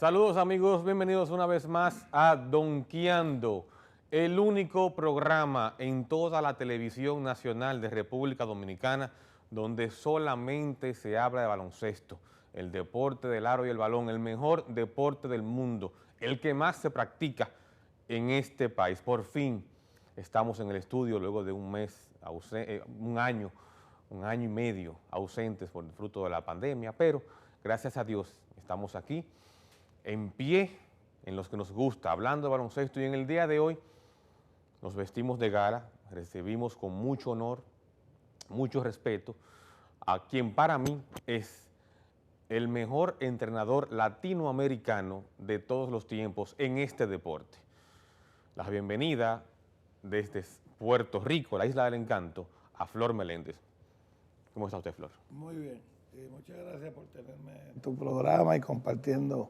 Saludos amigos, bienvenidos una vez más a Donkeando, el único programa en toda la televisión nacional de República Dominicana donde solamente se habla de baloncesto, el deporte del aro y el balón, el mejor deporte del mundo, el que más se practica en este país. Por fin estamos en el estudio luego de un mes, un año y medio ausentes por el fruto de la pandemia, pero gracias a Dios estamos aquí en pie, en los que nos gusta, hablando de baloncesto, y en el día de hoy nos vestimos de gala, recibimos con mucho honor, mucho respeto a quien para mí es el mejor entrenador latinoamericano de todos los tiempos en este deporte. La bienvenida desde Puerto Rico, la Isla del Encanto, a Flor Meléndez. ¿Cómo está usted, Flor? Muy bien, muchas gracias por tenerme en tu programa y compartiendo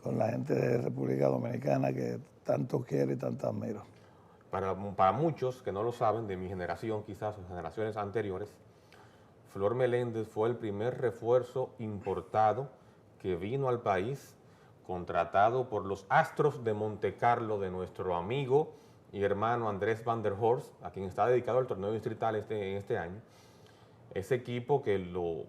con la gente de República Dominicana que tanto quiero y tanto admiro. Para muchos que no lo saben, de mi generación quizás, o generaciones anteriores, Flor Meléndez fue el primer refuerzo importado que vino al país, contratado por los Astros de Montecarlo de nuestro amigo y hermano Andrés Van der Horst, a quien está dedicado el torneo distrital en este año. Ese equipo que lo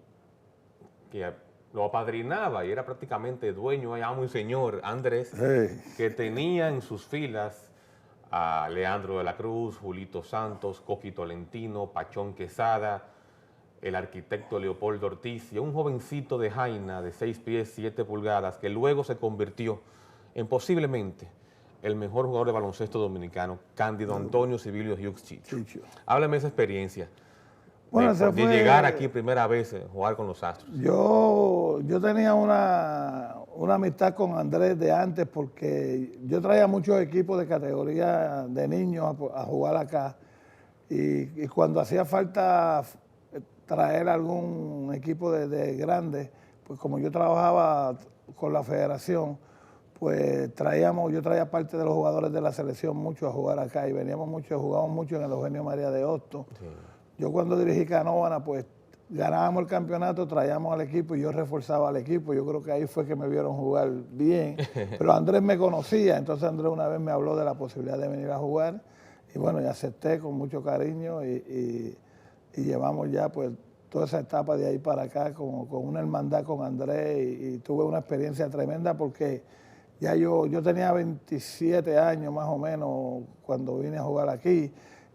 apadrinaba y era prácticamente dueño, amo y señor Andrés, que tenía en sus filas a Leandro de la Cruz, Julito Santos, Coqui Tolentino, Pachón Quesada, el arquitecto Leopoldo Ortiz y un jovencito de Jaina de 6 pies 7 pulgadas que luego se convirtió en posiblemente el mejor jugador de baloncesto dominicano, Cándido Antonio Civilio Hughes Chicho. Háblame de esa experiencia. Bueno, de llegar aquí primera vez a jugar con los Astros. Yo tenía una amistad con Andrés de antes porque yo traía muchos equipos de categoría de niños a jugar acá y cuando hacía falta traer algún equipo de grande, pues como yo trabajaba con la federación, pues yo traía parte de los jugadores de la selección mucho a jugar acá y jugábamos mucho en el Eugenio María de Hostos. Sí. Yo cuando dirigí Canóvana, pues ganábamos el campeonato, traíamos al equipo y yo reforzaba al equipo. Yo creo que ahí fue que me vieron jugar bien. Pero Andrés me conocía, entonces Andrés una vez me habló de la posibilidad de venir a jugar. Y bueno, y acepté con mucho cariño y llevamos ya pues toda esa etapa de ahí para acá con una hermandad con Andrés y tuve una experiencia tremenda porque ya yo tenía 27 años más o menos cuando vine a jugar aquí.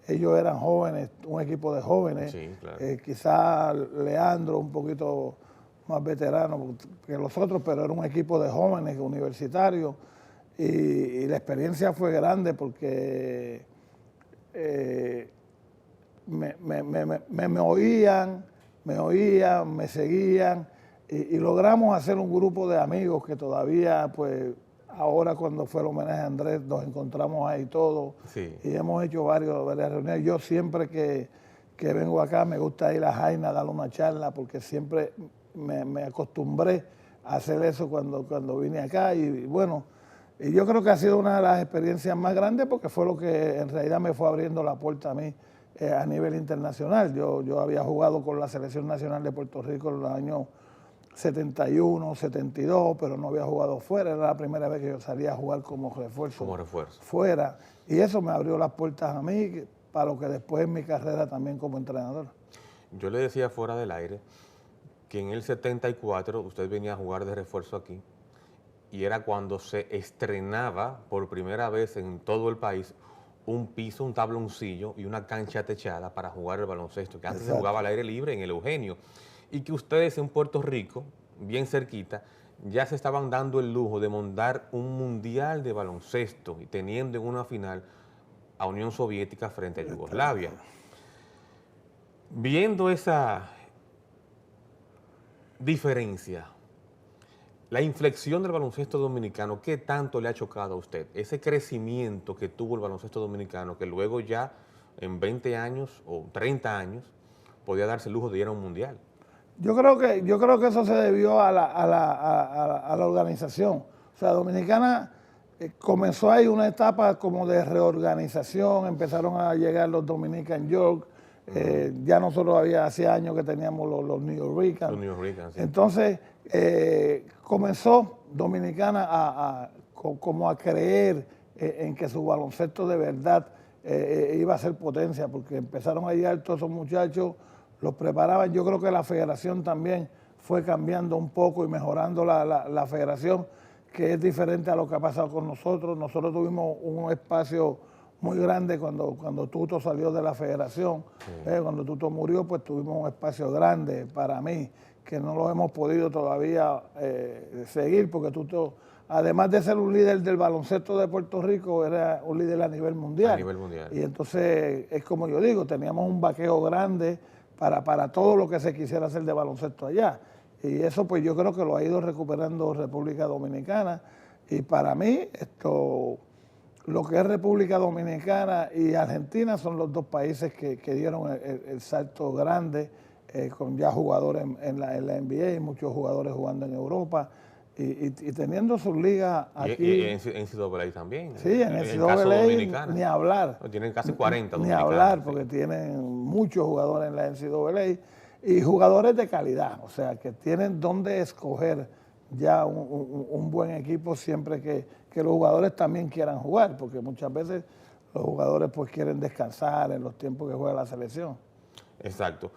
Ellos eran jóvenes, un equipo de jóvenes, sí, claro. Quizás Leandro un poquito más veterano que los otros, pero era un equipo de jóvenes universitarios y la experiencia fue grande porque me oían, me seguían y logramos hacer un grupo de amigos que todavía pues ahora cuando fue el homenaje a Andrés nos encontramos ahí todos, sí. Y hemos hecho varias reuniones. Yo siempre que vengo acá me gusta ir a Jaina a darle una charla porque siempre me acostumbré a hacer eso cuando vine acá y bueno, y yo creo que ha sido una de las experiencias más grandes porque fue lo que en realidad me fue abriendo la puerta a mí a nivel internacional. Yo había jugado con la Selección Nacional de Puerto Rico en los años 71, 72, pero no había jugado fuera. Era la primera vez que yo salía a jugar como refuerzo. Fuera. Y eso me abrió las puertas a mí para lo que después en mi carrera también como entrenador. Yo le decía fuera del aire que en el 74 usted venía a jugar de refuerzo aquí y era cuando se estrenaba por primera vez en todo el país un piso, un tabloncillo y una cancha techada para jugar el baloncesto, que antes se jugaba al aire libre en el Eugenio. Y que ustedes en Puerto Rico, bien cerquita, ya se estaban dando el lujo de montar un mundial de baloncesto y teniendo en una final a Unión Soviética frente a Yugoslavia. Viendo esa diferencia, la inflexión del baloncesto dominicano, ¿qué tanto le ha chocado a usted? Ese crecimiento que tuvo el baloncesto dominicano, que luego ya en 20 años o 30 años podía darse el lujo de ir a un mundial. Yo creo que eso se debió a la organización. O sea, Dominicana comenzó ahí una etapa como de reorganización, empezaron a llegar los Dominican York, Ya nosotros hacía años que teníamos los New York. Los New York, sí. Entonces comenzó Dominicana como a creer en que su baloncesto de verdad iba a ser potencia, porque empezaron a llegar todos esos muchachos, los preparaban. Yo creo que la federación también fue cambiando un poco y mejorando la federación, que es diferente a lo que ha pasado con nosotros. Nosotros tuvimos un espacio muy grande cuando Tuto salió de la federación. Sí. Cuando Tuto murió, pues tuvimos un espacio grande para mí, que no lo hemos podido todavía seguir, porque Tuto, además de ser un líder del baloncesto de Puerto Rico, era un líder a nivel mundial. A nivel mundial. Y entonces, es como yo digo, teníamos un vaqueo grande para todo lo que se quisiera hacer de baloncesto allá. Y eso pues yo creo que lo ha ido recuperando República Dominicana. Y para mí, lo que es República Dominicana y Argentina son los dos países que dieron el salto grande, con ya jugadores en la NBA y muchos jugadores jugando en Europa. Y teniendo sus ligas aquí. Y en NCAA también. Sí, en NCAA ni hablar. Tienen casi 40 ni hablar, porque tienen muchos jugadores en la NCAA y jugadores de calidad. O sea, que tienen donde escoger ya un buen equipo siempre que los jugadores también quieran jugar, porque muchas veces los jugadores pues quieren descansar en los tiempos que juega la selección. Exacto.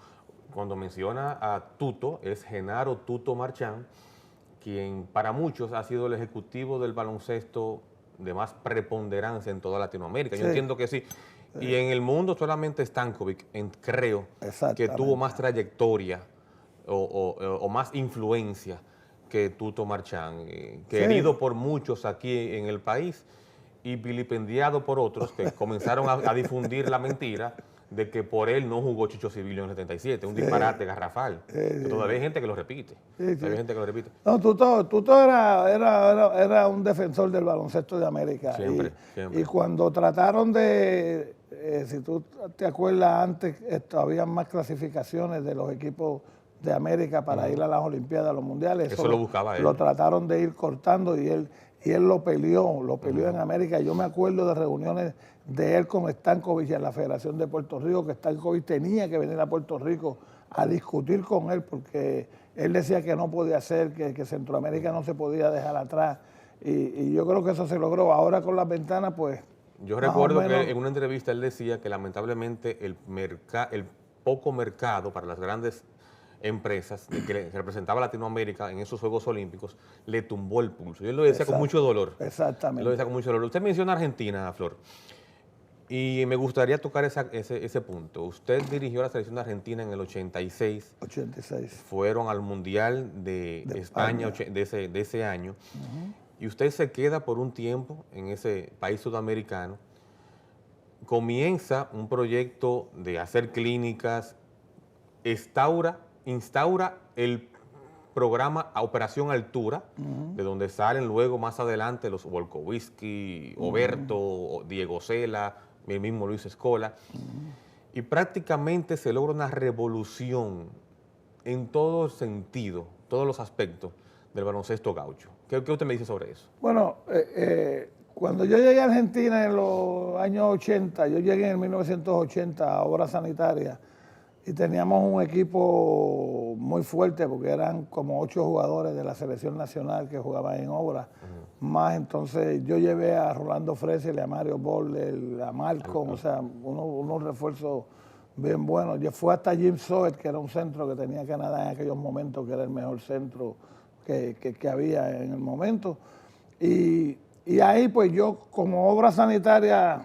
Cuando menciona a Tuto, es Genaro Tuto Marchán, quien para muchos ha sido el ejecutivo del baloncesto de más preponderancia en toda Latinoamérica. Yo entiendo que sí. Y en el mundo solamente Stankovic, creo, que tuvo más trayectoria o más influencia que Tuto Marchán, querido por muchos aquí en el país y vilipendiado por otros que comenzaron a difundir la mentira de que por él no jugó Chicho Civilio en el 77, un disparate garrafal. Todavía hay gente que lo repite. Todavía hay gente que lo repite. No, Tuto era un defensor del baloncesto de América. Siempre. Y cuando trataron de, si tú te acuerdas antes, había más clasificaciones de los equipos de América para ir a las Olimpiadas, a los mundiales. Eso lo buscaba él. Lo trataron de ir cortando y él lo peleó en América. Yo me acuerdo de reuniones de él con Stankovic en la Federación de Puerto Rico, que Stankovic tenía que venir a Puerto Rico a discutir con él, porque él decía que no podía ser, que Centroamérica no se podía dejar atrás. Y yo creo que eso se logró. Ahora con las ventanas, pues... Yo recuerdo que en una entrevista él decía que lamentablemente el poco mercado para las grandes empresas que representaba Latinoamérica en esos Juegos Olímpicos le tumbó el pulso. Y él lo decía con mucho dolor. Exactamente. Él lo decía con mucho dolor. Usted menciona Argentina, Flor, y me gustaría tocar ese punto. Usted dirigió la selección de Argentina en el 86. 86. Fueron al Mundial de España de ese año. Y usted se queda por un tiempo en ese país sudamericano. Comienza un proyecto de hacer clínicas, instaura el programa Operación Altura, de donde salen luego más adelante los Volkovisky, Oberto, Diego Cela, el mismo Luis Escola, y prácticamente se logra una revolución en todo sentido, todos los aspectos del baloncesto gaucho. ¿Qué usted me dice sobre eso? Bueno, cuando yo llegué a Argentina en los años 80, yo llegué en 1980 a Obras Sanitarias, y teníamos un equipo muy fuerte porque eran como 8 jugadores de la selección nacional que jugaban en Obras. Más entonces yo llevé a Rolando Freser, a Mario Boller, a Malcolm, o sea, unos refuerzos bien buenos. Yo fui hasta Jim Soet, que era un centro que tenía Canadá en aquellos momentos, que era el mejor centro que había en el momento. Y ahí pues yo, como Obras Sanitarias,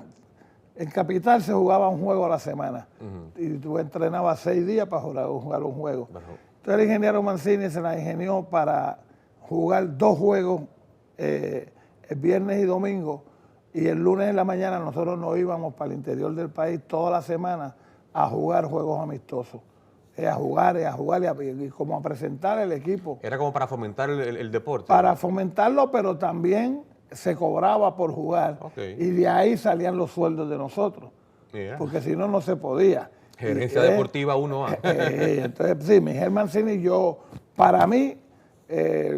en Capital se jugaba un juego a la semana y tú entrenabas 6 días para jugar un juego. Entonces el ingeniero Mancini se la ingenió para jugar 2 juegos el viernes y domingo, y el lunes en la mañana nosotros nos íbamos para el interior del país toda la semana a jugar juegos amistosos. A jugar y como a presentar el equipo. Era como para fomentar el deporte. Para fomentarlo, pero también se cobraba por jugar, y de ahí salían los sueldos de nosotros, porque si no, no se podía. Gerencia deportiva 1A. Entonces, sí, Miguel Mancini, para mí,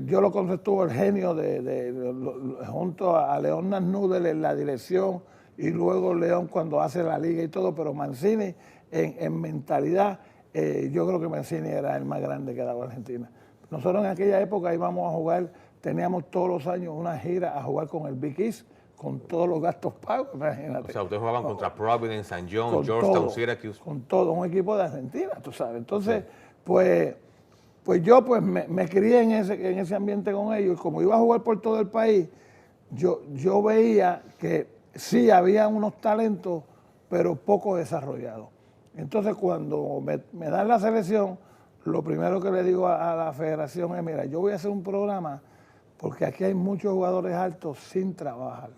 yo lo conceptúo el genio junto a León Nasnudel en la dirección y luego León cuando hace la liga y todo, pero Mancini en mentalidad, yo creo que Mancini era el más grande que daba Argentina. Nosotros en aquella época íbamos a jugar, teníamos todos los años una gira a jugar con el Big East, con todos los gastos pagos, imagínate. O sea, ustedes jugaban contra Providence, St. John, Con Georgetown, todo, Syracuse. con todo, un equipo de Argentina, tú sabes. Entonces, pues yo me crié en ese ambiente con ellos, y como iba a jugar por todo el país, yo veía que sí había unos talentos, pero poco desarrollados. Entonces, cuando me dan la selección, lo primero que le digo a la federación es, mira, yo voy a hacer un programa porque aquí hay muchos jugadores altos sin trabajar,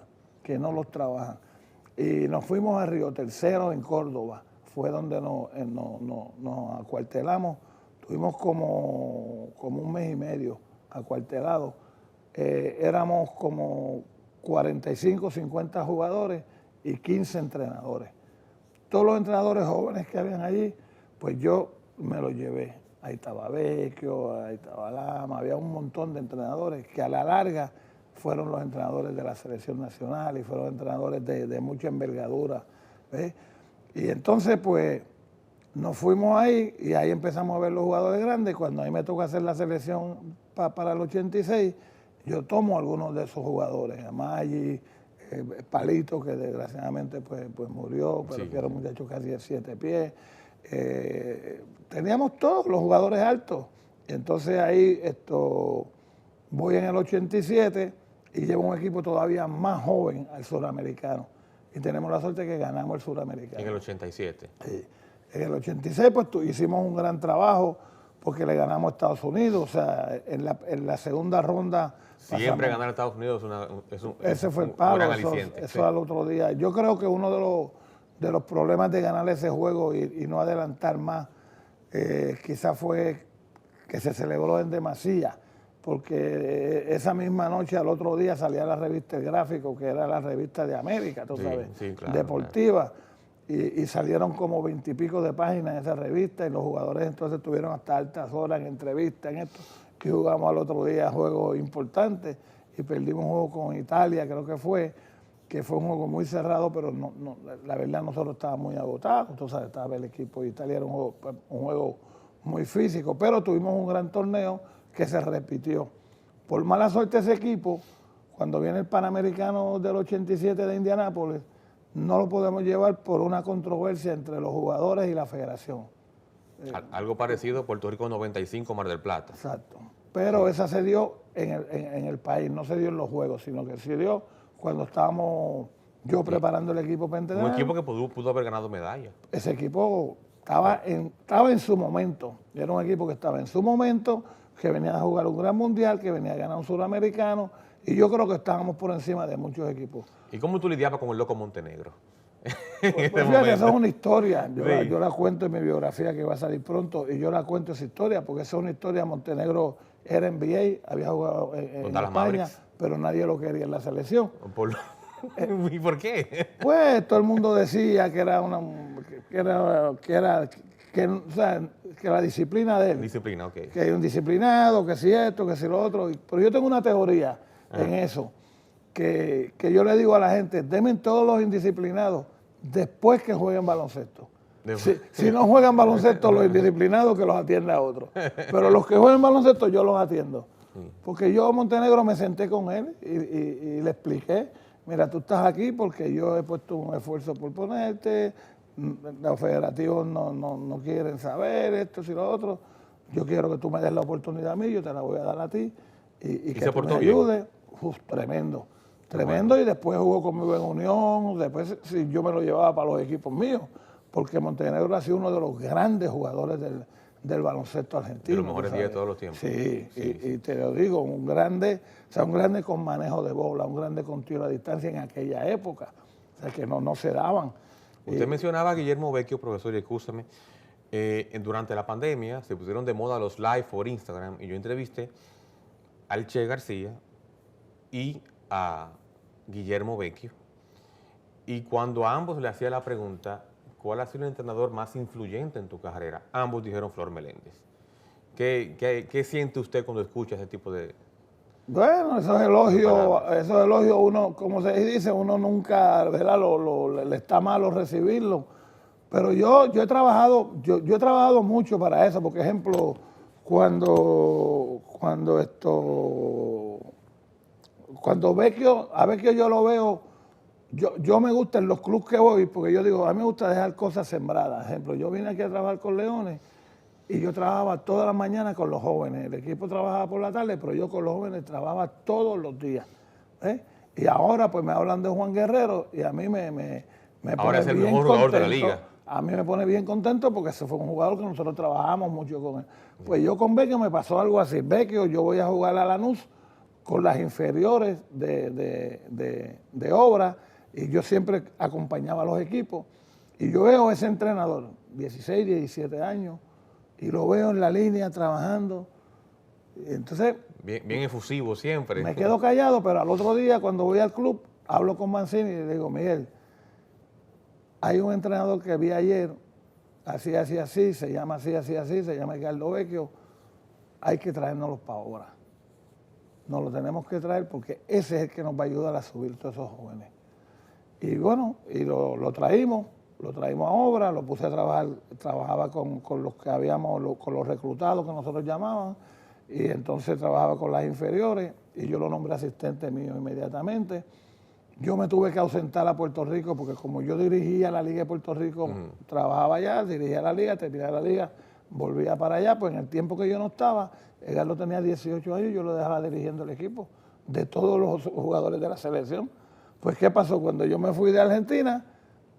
que no los trabajan. Y nos fuimos a Río Tercero, en Córdoba, fue donde nos acuartelamos. Tuvimos como un mes y medio acuartelados. Éramos como 45, 50 jugadores y 15 entrenadores. Todos los entrenadores jóvenes que habían allí, pues yo me los llevé. Ahí estaba Vecchio, ahí estaba Lama, había un montón de entrenadores que a la larga fueron los entrenadores de la selección nacional y fueron entrenadores de mucha envergadura. ¿Ves? Y entonces, pues, nos fuimos ahí y ahí empezamos a ver los jugadores grandes. Cuando a mí me toca hacer la selección para el 86, yo tomo algunos de esos jugadores, a Maggi, Palito, que desgraciadamente pues murió, pero sí, que era un muchacho casi de 7 pies. Teníamos todos los jugadores altos. Entonces ahí voy en el 87 y llevo un equipo todavía más joven al suramericano. Y tenemos la suerte que ganamos el suramericano. En el 87. Sí. En el 86 pues hicimos un gran trabajo porque le ganamos a Estados Unidos. O sea, en la segunda ronda... Siempre ganar a Estados Unidos ese fue el palo, aliciente. Eso al otro día. Yo creo que uno de los problemas de ganar ese juego y no adelantar más, quizás fue que se celebró en demasía, porque esa misma noche, al otro día, salía la revista El Gráfico, que era la revista de América, tú sabes, claro, deportiva, claro. Y salieron como 20 y pico de páginas en esa revista, y los jugadores entonces estuvieron hasta altas horas en entrevistas, en esto, y jugamos al otro día juegos importantes, y perdimos un juego con Italia, creo que fue un juego muy cerrado, pero la verdad nosotros estábamos muy agotados, tú sabes, estaba el equipo de Italia, era un juego muy físico, pero tuvimos un gran torneo que se repitió. Por mala suerte ese equipo, cuando viene el Panamericano del 87 de Indianápolis, no lo podemos llevar por una controversia entre los jugadores y la federación. Algo parecido Puerto Rico 95, Mar del Plata. Exacto, pero sí, esa se dio en el país, no se dio en los juegos, sino que se dio cuando estábamos yo preparando el equipo para entrenar. Un equipo que pudo haber ganado medallas. Ese equipo estaba en su momento, era un equipo que estaba en su momento, que venía a jugar un gran mundial, que venía a ganar un suramericano, y yo creo que estábamos por encima de muchos equipos. ¿Y cómo tú lidiabas con el Loco Montenegro? Pues fíjate, eso es una historia, yo la cuento en mi biografía que va a salir pronto, y yo la cuento esa historia, porque esa es una historia. Montenegro era NBA, había jugado en España, Mavericks, pero nadie lo quería en la selección. ¿Y por qué? Pues todo el mundo decía que era que la disciplina de él. Disciplina, ok. Que hay un disciplinado, que si esto, que si lo otro. Pero yo tengo una teoría en eso, que yo le digo a la gente, denme todos los indisciplinados después que jueguen baloncesto. Si no juegan baloncesto, los indisciplinados, que los atienda otro. Pero los que juegan baloncesto, yo los atiendo. Porque yo, Montenegro, me senté con él y le expliqué, mira, tú estás aquí porque yo he puesto un esfuerzo por ponerte, los federativos no quieren saber esto y lo otro, yo quiero que tú me des la oportunidad a mí, yo te la voy a dar a ti y que tú me ayudes. Tremendo, bueno. Y después jugó conmigo en Unión, después sí, yo me lo llevaba para los equipos míos, porque Montenegro ha sido uno de los grandes jugadores del baloncesto argentino. De los mejores 10 de todos los tiempos. Sí, y te lo digo, un grande con manejo de bola, un grande con tiro a distancia en aquella época, o sea que no se daban. Usted mencionaba a Guillermo Vecchio, profesor, y escúchame, durante la pandemia se pusieron de moda los live por Instagram y yo entrevisté al Che García y a Guillermo Vecchio, y cuando a ambos le hacía la pregunta, ¿cuál ha sido el entrenador más influyente en tu carrera? Ambos dijeron Flor Meléndez. ¿Qué siente usted cuando escucha ese tipo de Bueno, esos elogios uno, como se dice, uno nunca, ¿verdad? Le está malo recibirlo. Pero yo he trabajado, yo he trabajado mucho para eso, por ejemplo, cuando a Vecchio yo lo veo, yo me gusta en los clubes que voy, porque yo digo, a mí me gusta dejar cosas sembradas. Por ejemplo, yo vine aquí a trabajar con Leones y yo trabajaba todas las mañanas con los jóvenes. El equipo trabajaba por la tarde, pero yo con los jóvenes trabajaba todos los días. ¿Eh? Y ahora pues me hablan de Juan Guerrero y a mí me Ahora pone es el bien mejor jugador de la contento. liga. A mí me pone bien contento porque ese fue un jugador que nosotros trabajamos mucho con él. Pues yo con Vecchio me pasó algo así. Vecchio, yo voy a jugar a Lanús con las inferiores de obra y yo siempre acompañaba a los equipos. Y yo veo a ese entrenador, 16, 17 años, y lo veo en la línea trabajando. Y entonces, bien efusivo siempre. me quedo callado, pero al otro día cuando voy al club, hablo con Mancini y le digo, Miguel, hay un entrenador que vi ayer, así, se llama así, se llama Edgardo Vecchio, hay que traérnoslo para ahora. Nos lo tenemos que traer porque ese es el que nos va a ayudar a subir todos esos jóvenes. Y bueno, y lo traímos a obra, lo puse a trabajar, trabajaba con los que habíamos, con los reclutados que nosotros llamábamos, y entonces trabajaba con las inferiores, y yo lo nombré asistente mío inmediatamente. Yo me tuve que ausentar a Puerto Rico porque como yo dirigía la Liga de Puerto Rico, trabajaba allá, dirigía la Liga, terminaba la Liga, volvía para allá, pues en el tiempo que yo no estaba, Edgardo tenía 18 años y yo lo dejaba dirigiendo el equipo de todos los jugadores de la selección. Pues ¿qué pasó? Cuando yo me fui de Argentina,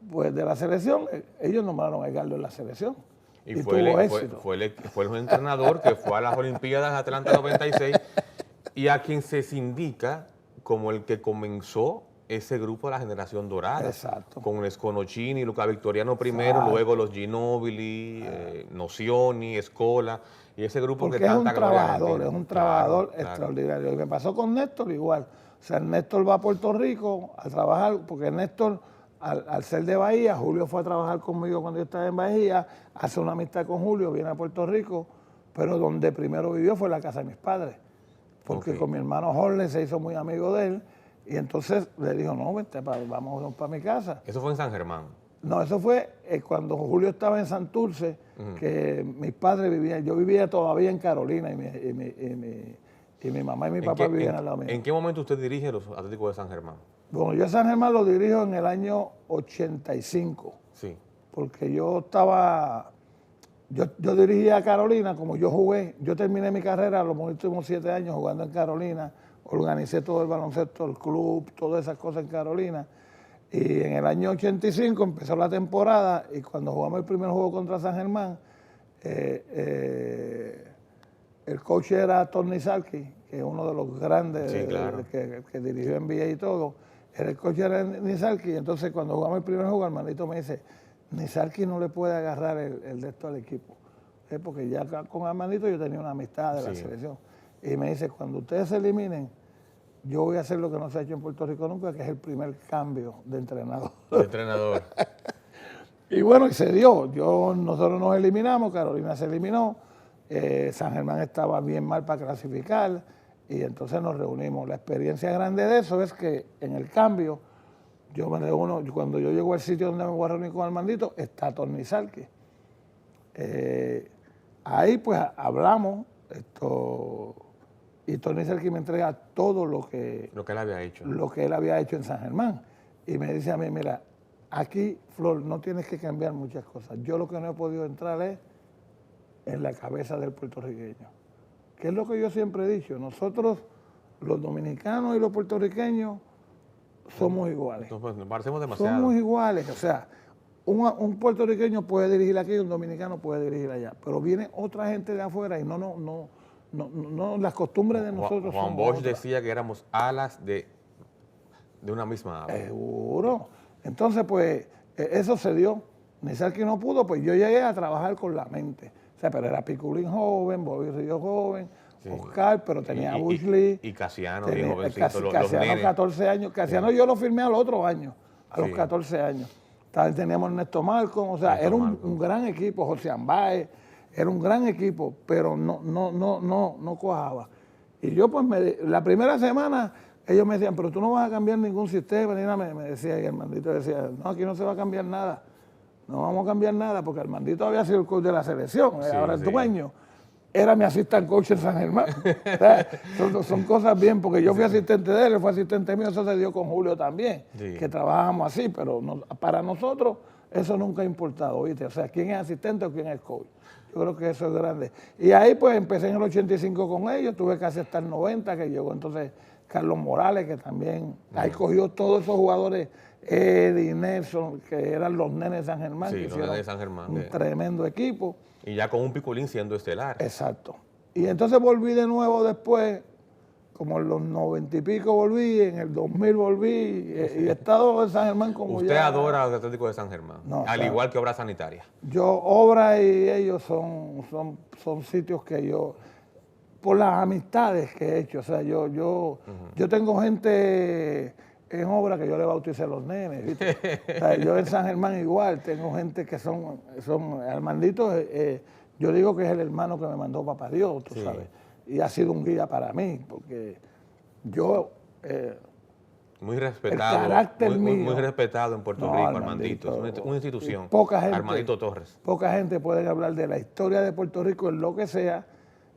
pues de la selección, ellos nombraron a Edgardo en la selección. Y fue el entrenador que fue a las Olimpiadas Atlanta 96 y a quien se indica como el que comenzó ese grupo de la generación dorada. Exacto. Con el Sconocini, Luca Victoriano primero, luego los Ginóbili, Nocioni, Scola, y ese grupo porque que tanta gloria. Es un trabajador extraordinario. Y me pasó con Néstor igual. O sea, Néstor va a Puerto Rico a trabajar, porque Néstor, al ser de Bahía, Julio fue a trabajar conmigo cuando yo estaba en Bahía, hace una amistad con Julio, viene a Puerto Rico, pero donde primero vivió fue la casa de mis padres. Porque con mi hermano Jorge se hizo muy amigo de él, y entonces le dijo, no, vente, vamos para mi casa. ¿Eso fue en San Germán? No, eso fue cuando Julio estaba en Santurce, que mis padres vivían, yo vivía todavía en Carolina, y mi mamá y mi papá vivían al lado mío. ¿En qué momento usted dirige los Atléticos de San Germán? Bueno, yo a San Germán lo dirijo en el año 85. Sí. Porque yo dirigía a Carolina, como yo jugué, yo terminé mi carrera los últimos 7 años jugando en Carolina, organicé todo el baloncesto, el club, todas esas cosas en Carolina. Y en el año 85 empezó la temporada y cuando jugamos el primer juego contra San Germán, el coach era Tony Salki, que es uno de los grandes que dirigió NBA y todo. El coach era Nizalki, y entonces cuando jugamos el primer juego, hermanito me dice, Nizalki no le puede agarrar el de esto al equipo. Porque ya con Armandito yo tenía una amistad de la selección. Y me dice, cuando ustedes se eliminen, yo voy a hacer lo que no se ha hecho en Puerto Rico nunca, que es el primer cambio de entrenador. De entrenador. Y bueno, y se dio. Nosotros nos eliminamos, Carolina se eliminó, San Germán estaba bien mal para clasificar, y entonces nos reunimos. La experiencia grande de eso es que en el cambio, yo me reúno, cuando yo llego al sitio donde me voy a reunir con Armandito, está Tony Salki. Ahí pues hablamos, y Tony Salki me entrega todo lo que él había hecho. Lo que él había hecho en San Germán. Y me dice a mí, mira, aquí, Flor, no tienes que cambiar muchas cosas. Yo lo que no he podido entrar es en la cabeza del puertorriqueño. Que es lo que yo siempre he dicho. Nosotros, los dominicanos y los puertorriqueños, somos iguales. Nos parecemos demasiado. Somos iguales. O sea, un puertorriqueño puede dirigir aquí y un dominicano puede dirigir allá. Pero viene otra gente de afuera y no, las costumbres de nosotros Juan Bosch decía que éramos alas de una misma ave. Seguro. Entonces, pues, eso se dio. Nizalki no pudo, pues yo llegué a trabajar con la mente. O sea, pero era Piculín joven, Bobby Ríos joven, Oscar, pero tenía a Bush Lee. Y Casiano, bien jovencito. Casiano, 14 años. Casiano yo lo firmé al otro año, a los 14 años. También teníamos Ernesto Malcolm, o sea, era un gran equipo, José Ambae, era un gran equipo, pero no cuajaba. Y yo pues la primera semana ellos me decían, pero tú no vas a cambiar ningún sistema, ni nada, me decía, y Armandito decía, no, aquí no se va a cambiar nada, no vamos a cambiar nada, porque Armandito había sido el coach de la selección, Sí, ahora el sí. dueño era mi assistant coach en San Germán. O sea, son cosas bien, porque yo fui asistente de él fue asistente mío, eso se dio con Julio también, Sí. que trabajamos así, pero para nosotros eso nunca ha importado, ¿viste? O sea, quién es asistente o quién es coach. Yo creo que eso es grande. Y ahí pues empecé en el 85 con ellos, tuve casi hasta el 90, que llegó entonces Carlos Morales, que también ahí cogió todos esos jugadores, Eddie, Nelson, que eran los nenes de San Germán, Sí, que los hicieron nenes de San Germán, un tremendo equipo. Y ya con un Piculín siendo estelar. Exacto. Y entonces volví de nuevo después, como en los 90 y pico volví, en el 2000 volví, y he estado en San Germán como Usted ya... adora al Atlético de San Germán, No, al claro. igual que Obras Sanitarias. Yo, Obra y ellos son sitios que yo, por las amistades que he hecho, o sea, yo tengo gente en Obra que yo le bauticé a los nenes, ¿viste? O sea, yo en San Germán igual, tengo gente que son Armandito, yo digo que es el hermano que me mandó papá Dios, tú sabes, y ha sido un guía para mí, porque yo... Muy respetado, el carácter muy mío. respetado en Puerto No, Rico, Armandito, Armandito, es una institución. Poca gente, Armandito Torres. Poca gente puede hablar de la historia de Puerto Rico en lo que sea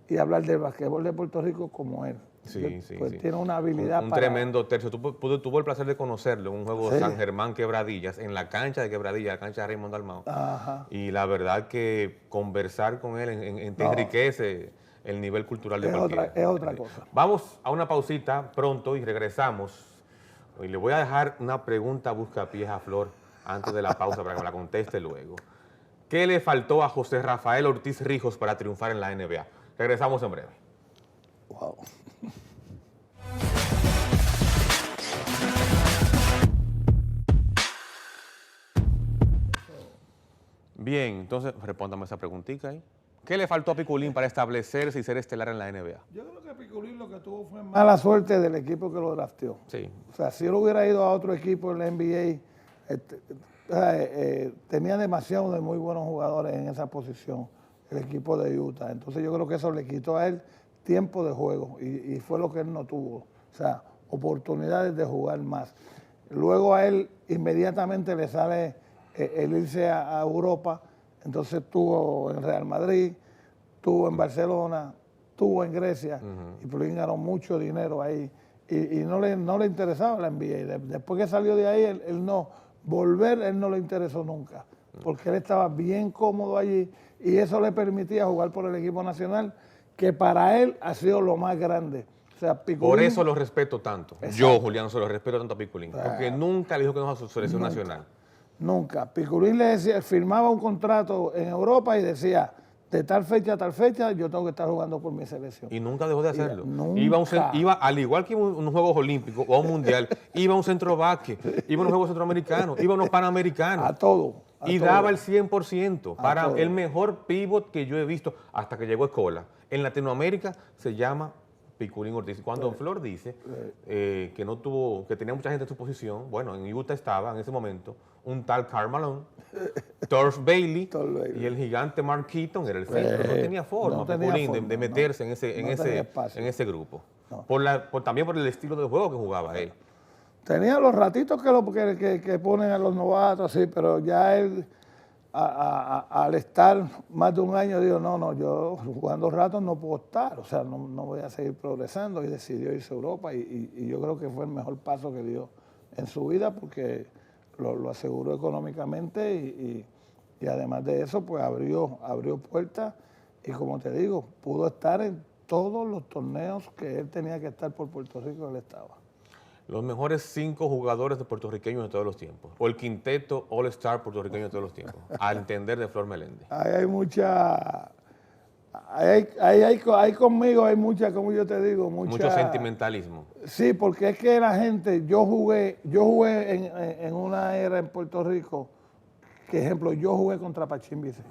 y hablar del basquetbol de Puerto Rico como él. Sí, sí, pues sí. tiene una habilidad un para... tremendo tercio. Tuvo el placer de conocerlo en un juego de Sí. San Germán Quebradillas, en la cancha de Quebradillas, la cancha de Raymond Dalmau. Ajá. Y la verdad que conversar con él te enriquece el nivel cultural de cualquiera. Es otra cosa. Vamos a una pausita pronto y regresamos. Y le voy a dejar una pregunta buscapiés a Flor antes de la pausa para que me la conteste luego. ¿Qué le faltó a José Rafael Ortiz Rijos para triunfar en la NBA? Regresamos en breve. Wow. Bien, entonces respóndame esa preguntita ahí. ¿Qué le faltó a Piculín para establecerse y ser estelar en la NBA? Yo creo que Piculín lo que tuvo fue mala suerte del equipo que lo drafteó. Sí. O sea, si él hubiera ido a otro equipo en la NBA, tenía demasiado de muy buenos jugadores en esa posición, el equipo de Utah. Entonces yo creo que eso le quitó a él tiempo de juego y fue lo que él no tuvo. O sea, oportunidades de jugar más. Luego a él inmediatamente le sale el irse a Europa, entonces estuvo en Real Madrid, estuvo en Barcelona, estuvo en Grecia, y Piculín ganó mucho dinero ahí, y no le interesaba la NBA. Después que salió de ahí, él no le interesó nunca, porque él estaba bien cómodo allí, y eso le permitía jugar por el equipo nacional, que para él ha sido lo más grande. O sea, Piculín, Por eso lo respeto tanto. Exacto. Yo, Julián, se lo respeto tanto a Piculín. Porque nunca le dijo que no a su selección nacional. Nunca. Piculín le decía, firmaba un contrato en Europa y decía, de tal fecha a tal fecha, yo tengo que estar jugando por mi selección. Y nunca dejó de hacerlo. Nunca. Iba, al igual que unos Juegos Olímpicos o a un Mundial, iba a un centro básquet, iba a unos Juegos Centroamericanos, iba a unos Panamericanos. A todo. Y daba el 100% para todo. el mejor pívot que yo he visto hasta que llegó a Escola. En Latinoamérica se llama Piculín Ortiz. Cuando Flor dice que no tuvo, que tenía mucha gente en su posición, bueno, en Utah estaba en ese momento un tal Karl Malone, Torf Bailey y el gigante Mark Keaton era el centro. No tenía forma, no tenía Piculín, forma, de meterse no en tenía espacio. ese grupo. No. También por el estilo de juego que jugaba él. Tenía los ratitos que ponen a los novatos, sí, pero ya él, al estar más de un año, dijo, no, yo jugando ratos no puedo estar, o sea, no voy a seguir progresando, y decidió irse a Europa, y yo creo que fue el mejor paso que dio en su vida, porque lo aseguró económicamente, y además de eso, pues abrió puertas, y como te digo, pudo estar en todos los torneos que él tenía que estar por Puerto Rico, él estaba. Los mejores 5 jugadores de puertorriqueños de todos los tiempos. O el quinteto All-Star puertorriqueño de todos los tiempos. Al entender de Flor Meléndez. Ahí hay mucha... Ahí conmigo hay mucha, como yo te digo, Mucho sentimentalismo. Sí, porque es que la gente, yo jugué en una era en Puerto Rico, que ejemplo, yo jugué contra Pachín Vicente.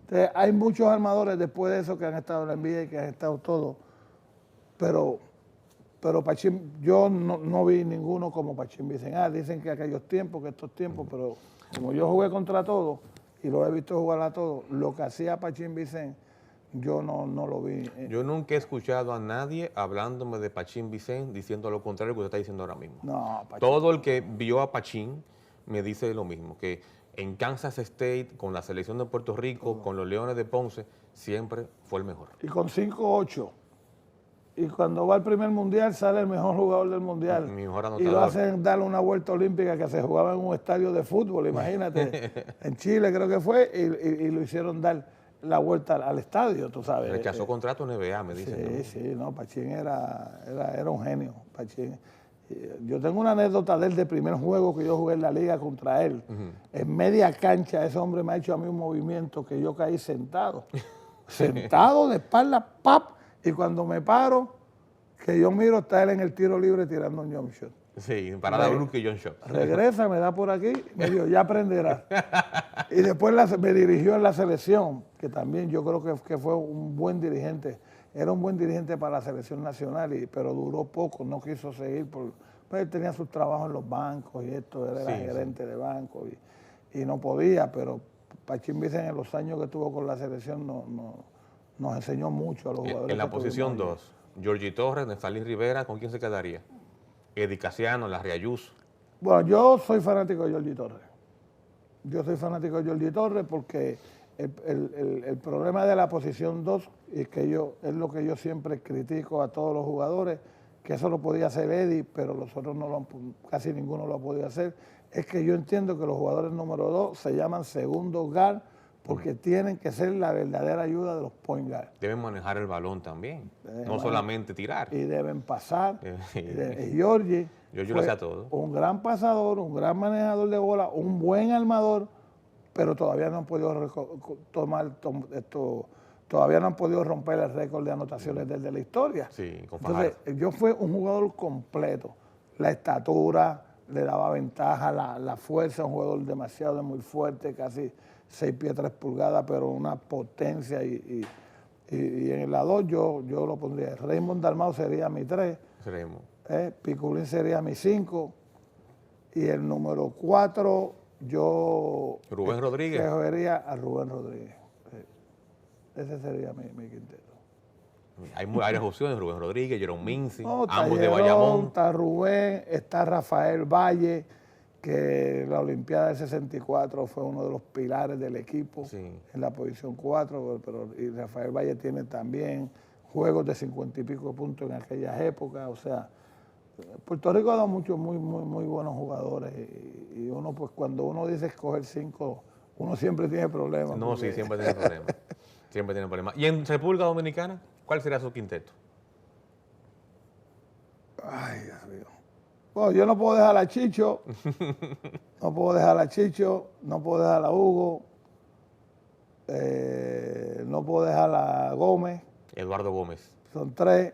Entonces, hay muchos armadores después de eso que han estado en la NBA y que han estado todos, pero Pachín, yo no vi ninguno como Pachín Vicente. Dicen que aquellos tiempos, que estos tiempos, pero como yo jugué contra todos y lo he visto jugar a todos, lo que hacía Pachín Vicente, yo no lo vi. Yo nunca he escuchado a nadie hablándome de Pachín Vicente diciendo lo contrario que usted está diciendo ahora mismo. No, Pachín. Todo el que vio a Pachín me dice lo mismo, que en Kansas State, con la selección de Puerto Rico, con los Leones de Ponce, siempre fue el mejor. Y con 5-8. Y cuando va al primer mundial sale el mejor jugador del mundial. Mi mejor Y anotador. lo hacen darle una vuelta olímpica que se jugaba en un estadio de fútbol, imagínate. En Chile creo que fue, y lo hicieron dar la vuelta al estadio, tú sabes. Rechazó contrato en NBA, me dicen. Sí, no, Pachín era un genio, Pachín. Yo tengo una anécdota de él del primer juego que yo jugué en la liga contra él. En media cancha ese hombre me ha hecho a mí un movimiento que yo caí sentado. Sentado de espalda, ¡pap! Y cuando me paro, que yo miro, está él en el tiro libre tirando un jump shot. Sí, parada brusca y John Shot. Regresa, me da por aquí, me dijo, ya aprenderás. Y después me dirigió en la selección, que también yo creo que fue un buen dirigente. Era un buen dirigente para la selección nacional, pero duró poco, no quiso seguir. Pues él tenía sus trabajos en los bancos y esto, él era gerente de banco y no podía, pero Pachín Vicente en los años que estuvo con la selección nos enseñó mucho a los jugadores. En la posición 2, Georgie Torres, Neftalí Rivera, ¿con quién se quedaría? Eddie Casiano, Larry Ayuso. Bueno, yo soy fanático de Georgie Torres. Yo soy fanático de Georgie Torres porque el problema de la posición 2 es es lo que yo siempre critico a todos los jugadores, que eso lo podía hacer Eddie, pero los otros casi ninguno lo ha podido hacer. Es que yo entiendo que los jugadores número 2 se llaman segundo guard porque tienen que ser la verdadera ayuda de los point guard. Deben manejar el balón también, no solamente tirar. Y deben pasar. Georgie lo hacía todo. Un gran pasador, un gran manejador de bola, un buen armador, pero todavía no han podido todavía no han podido romper el récord de anotaciones desde la historia. Sí, con Entonces, yo fui un jugador completo. La estatura le daba ventaja, la fuerza, un jugador demasiado muy fuerte, casi 6 pies 3 pulgadas, pero una potencia. Y en la 2 yo lo pondría. Raymond Dalmau sería mi 3. Piculín sería mi 5. Y el número 4, Rubén Rodríguez. Sería a Rubén Rodríguez. Ese sería mi quinteto. Hay varias opciones, Rubén Rodríguez, Jerome Mincy, Está ambos de Jerome, Bayamón. Está Rubén, está Rafael Valle, que la Olimpiada del 64 fue uno de los pilares del equipo en la posición 4, y Rafael Valle tiene también juegos de 50 y pico de puntos en aquellas épocas. O sea, Puerto Rico ha dado muchos muy buenos jugadores y uno, pues cuando uno dice escoger 5, uno siempre tiene problemas. No, sí, siempre tiene problemas. Siempre tiene problemas. ¿Y en República Dominicana, cuál sería su quinteto? Ay, Dios mío. Bueno, yo no puedo dejar a Chicho, no puedo dejar a Hugo, no puedo dejar a Gómez. Eduardo Gómez. Son 3.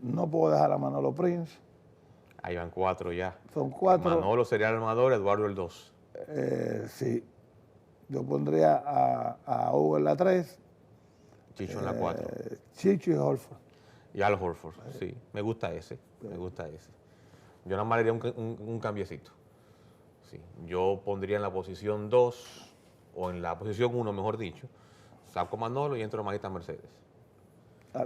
No puedo dejar a Manolo Prince. Ahí van 4 ya. Son 4. Manolo sería el armador, Eduardo el 2. Sí. Yo pondría a Hugo en la 3. Chicho en la 4. Chicho y Horford. Y Al Horford, sí. Me gusta ese. Yo nada más le haría un cambiecito. Sí. Yo pondría en la posición 2, o en la posición 1, mejor dicho, saco a Manolo y entro a Maíta Mercedes.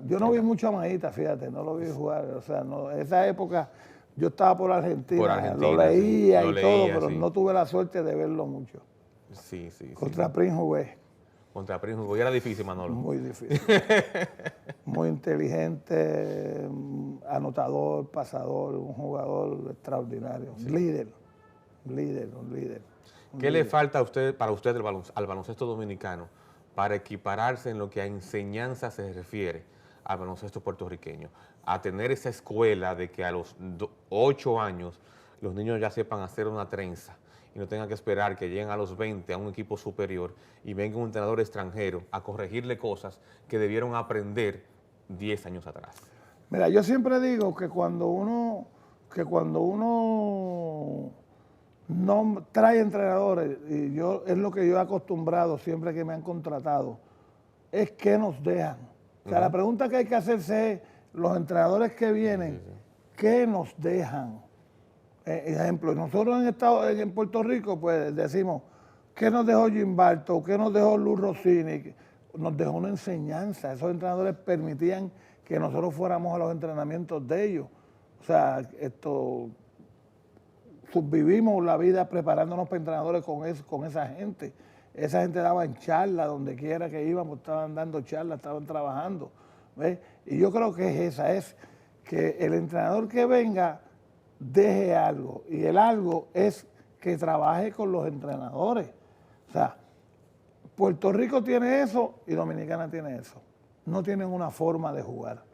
Yo no vi mucho a Maíta, fíjate, no lo vi jugar. O sea, en esa época yo estaba por Argentina, lo leía y todo, pero no tuve la suerte de verlo mucho. Sí. Contra Prince jugué. Contra Prince jugué. Y era difícil, Manolo. Muy difícil. Muy inteligente, anotador, pasador, un jugador extraordinario. Un líder. ¿Qué le falta para usted al baloncesto dominicano para equipararse en lo que a enseñanza se refiere al baloncesto puertorriqueño? A tener esa escuela de que a los 8 años los niños ya sepan hacer una trenza y no tengan que esperar que lleguen a los 20 a un equipo superior y venga un entrenador extranjero a corregirle cosas que debieron aprender 10 años atrás. Mira, yo siempre digo que cuando uno no trae entrenadores, y es lo que yo he acostumbrado siempre que me han contratado, es que nos dejan. O sea, la pregunta que hay que hacerse es, los entrenadores que vienen, ¿qué nos dejan? Ejemplo, nosotros en Puerto Rico, pues decimos, ¿qué nos dejó Jim Barto? ¿Qué nos dejó Luz Rossini? nos dejó una enseñanza. Esos entrenadores permitían que nosotros fuéramos a los entrenamientos de ellos. O sea, subvivimos la vida preparándonos para entrenadores con esa gente. Esa gente daba en charlas, donde quiera que íbamos, estaban dando charlas, estaban trabajando. ¿Ves? Y yo creo que es que el entrenador que venga deje algo. Y el algo es que trabaje con los entrenadores. O sea, Puerto Rico tiene eso y Dominicana tiene eso. No tienen una forma de jugar.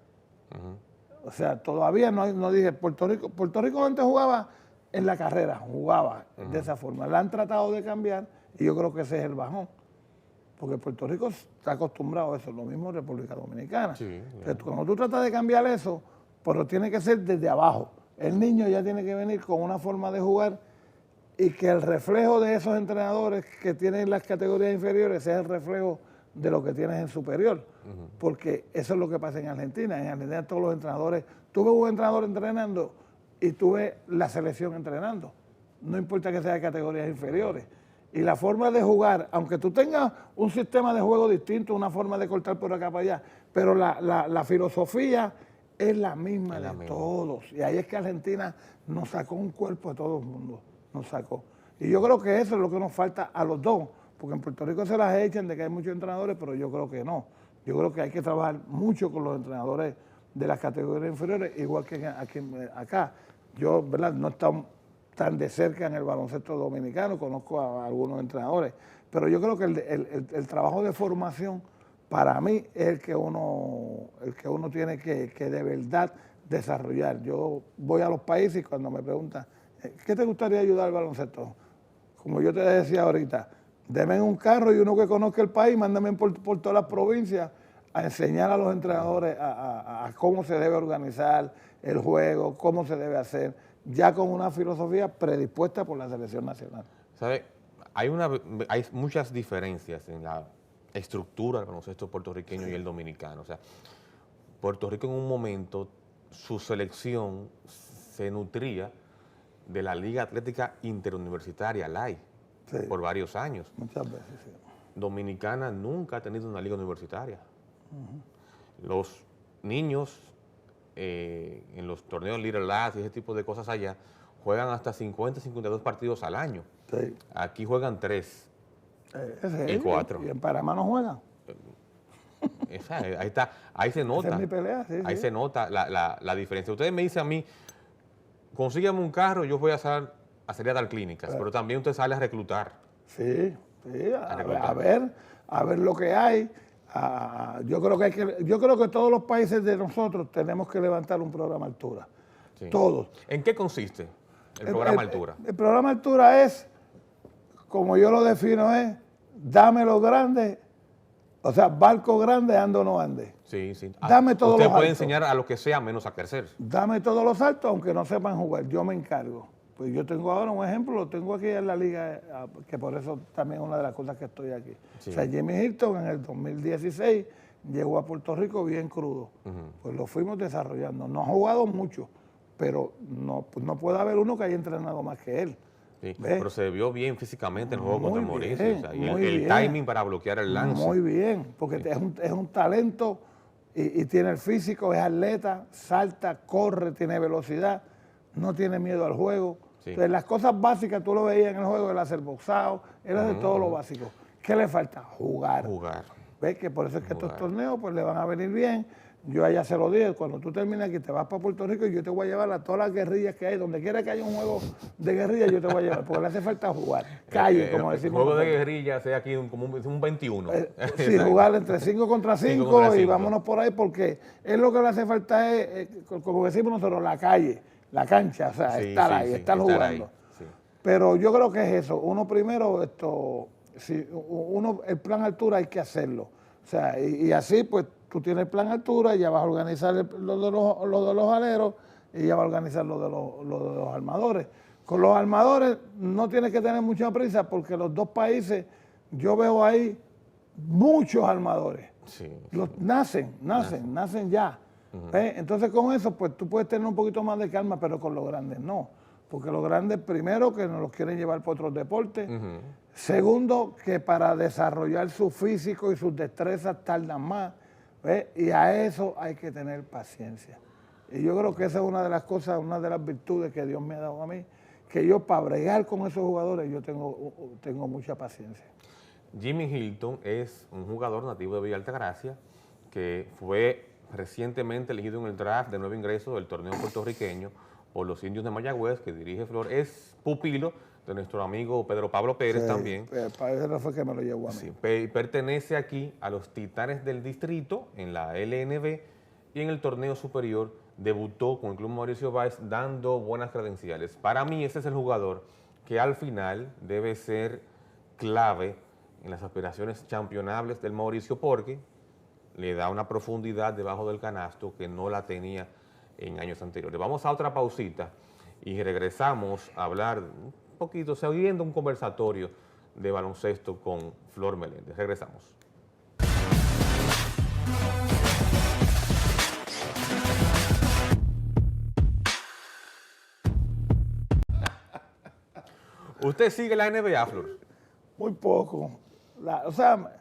O sea, todavía no dije, Puerto Rico antes jugaba en la carrera, jugaba de esa forma. La han tratado de cambiar y yo creo que ese es el bajón. Porque Puerto Rico está acostumbrado a eso, lo mismo República Dominicana. Sí, claro. Cuando tú tratas de cambiar eso, pero tiene que ser desde abajo. El niño ya tiene que venir con una forma de jugar y que el reflejo de esos entrenadores que tienen las categorías inferiores sea el reflejo de lo que tienes en superior. Porque eso es lo que pasa en Argentina. En Argentina todos los entrenadores, tuve un entrenador entrenando y tuve la selección entrenando. No importa que sea de categorías inferiores. Y la forma de jugar, aunque tú tengas un sistema de juego distinto, una forma de cortar por acá para allá, pero la filosofía es la misma de todos. Y ahí es que Argentina nos sacó un cuerpo de todo el mundo, nos sacó. Y yo creo que eso es lo que nos falta a los dos, porque en Puerto Rico se las echan de que hay muchos entrenadores, pero yo creo que no. Yo creo que hay que trabajar mucho con los entrenadores de las categorías inferiores, igual que acá. Yo, ¿verdad?, no he estado tan de cerca en el baloncesto dominicano, conozco a algunos entrenadores, pero yo creo que el trabajo de formación para mí es el que uno tiene que de verdad desarrollar. Yo voy a los países y cuando me preguntan, ¿qué te gustaría ayudar al baloncesto? Como yo te decía ahorita, deme un carro y uno que conozca el país, mándame por todas las provincias a enseñar a los entrenadores a cómo se debe organizar el juego, cómo se debe hacer, ya con una filosofía predispuesta por la selección nacional. ¿Sabe? Hay muchas diferencias en la estructura del baloncesto puertorriqueño y el dominicano. O sea, Puerto Rico en un momento, su selección se nutría de la Liga Atlética Interuniversitaria, LAI, por varios años. Muchas veces, sí. Dominicana nunca ha tenido una liga universitaria. Los niños en los torneos Little Lads y ese tipo de cosas allá juegan hasta 50, 52 partidos al año. Sí. Aquí juegan 3 y 4. ¿Y en Panamá no juegan? Ahí está, ahí se nota. Esa es mi pelea, sí, ahí se nota la diferencia. Ustedes me dicen a mí, consígueme un carro, yo voy a salir a dar clínicas, pero también usted sale a reclutar. Sí, a ver lo que hay. Yo creo que todos los países de nosotros tenemos que levantar un programa Altura. Sí. Todos. ¿En qué consiste el programa Altura? El programa Altura es, como yo lo defino, es dame lo grande, o sea, barco grande, ande o no ande. Sí, sí. Dame todos los Usted altos. puede enseñar a los que sea menos a crecer. Dame todos los altos, aunque no sepan jugar, yo me encargo. Pues yo tengo ahora un ejemplo, lo tengo aquí en la liga, que por eso también es una de las cosas que estoy aquí. Sí. O sea, Jimmy Hilton en el 2016 llegó a Puerto Rico bien crudo. Pues lo fuimos desarrollando. No ha jugado mucho, pero no puede haber uno que haya entrenado más que él. Sí, pero se vio bien físicamente en el juego contra Morisco. O sea, y el timing para bloquear el lance. Muy bien, porque es un talento y tiene el físico, es atleta, salta, corre, tiene velocidad, no tiene miedo al juego. Sí. Entonces, las cosas básicas tú lo veías en el juego, él hacer boxado, él hace todo lo básico. ¿Qué le falta? Jugar. ¿Ves? Que por eso es que estos torneos pues le van a venir bien. Yo allá se lo dije, cuando tú terminas aquí te vas para Puerto Rico y yo te voy a llevar a todas las guerrillas que hay, donde quiera que haya un juego de guerrilla yo te voy a llevar, porque le hace falta jugar. Calle, como decimos. El juego de guerrilla sea aquí como un 21. Sí, jugar entre 5 contra 5 y vámonos por ahí, porque es lo que le hace falta es, como decimos nosotros, la calle, la cancha, o sea, estar ahí, estar jugando. Ahí, sí. Pero yo creo que es eso. Uno primero, el plan Altura hay que hacerlo. O sea, y así pues tú tienes el plan Altura, ya vas a organizar lo de los aleros y ya vas a organizar lo de los armadores. Con los armadores no tienes que tener mucha prisa porque los dos países, yo veo ahí muchos armadores. Sí, nacen ya. Entonces con eso pues tú puedes tener un poquito más de calma, pero con los grandes no. Porque los grandes primero que nos los quieren llevar para otros deportes, Segundo, que para desarrollar su físico y sus destrezas tardan más, ¿ves? Y a eso hay que tener paciencia. Y yo creo que esa es una de las cosas, una de las virtudes que Dios me ha dado a mí, que yo para bregar con esos jugadores yo tengo mucha paciencia. Jimmy Hilton es un jugador nativo de Villa Altagracia que fue recientemente elegido en el draft de nuevo ingreso del torneo puertorriqueño por los Indios de Mayagüez, que dirige Flor. Es pupilo de nuestro amigo Pedro Pablo Pérez, sí, también. Pedro fue que me lo llevó a mí. Sí, pertenece aquí a los Titanes del Distrito en la LNB y en el torneo superior debutó con el Club Mauricio Báez dando buenas credenciales. Para mí ese es el jugador que al final debe ser clave en las aspiraciones championables del Mauricio, porque le da una profundidad debajo del canasto que no la tenía en años anteriores. Vamos a otra pausita y regresamos a hablar un poquito, siguiendo un conversatorio de baloncesto con Flor Meléndez. Regresamos. ¿Usted sigue la NBA, Flor? Muy poco. O sea,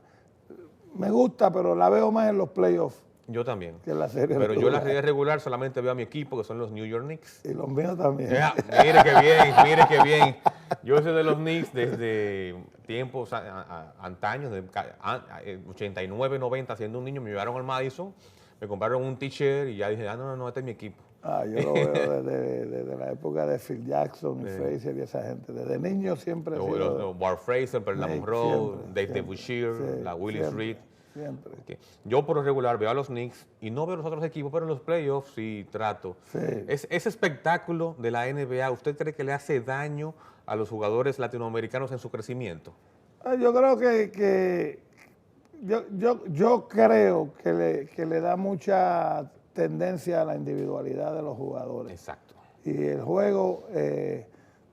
me gusta, pero la veo más en los playoffs. Yo también. Que en la serie pero regular. Yo en la serie regular solamente veo a mi equipo, que son los New York Knicks. Y los míos también. Mire qué bien, mire qué bien. Yo soy de los Knicks desde tiempos antaños, de 89, 90, siendo un niño, me llevaron al Madison, me compraron un t-shirt y ya dije, no, este es mi equipo. Yo lo veo desde la época de Phil Jackson y Frazier y esa gente. Desde niño siempre he sido... Ward Frazier, Perla Monroe, Dave DeBusschere, la Willis Reed. Siempre. Okay. Yo por lo regular veo a los Knicks y no veo a los otros equipos, pero en los playoffs sí trato. Sí. Ese espectáculo de la NBA, ¿usted cree que le hace daño a los jugadores latinoamericanos en su crecimiento? Yo creo yo creo que le da mucha tendencia a la individualidad de los jugadores. Exacto. Y el juego,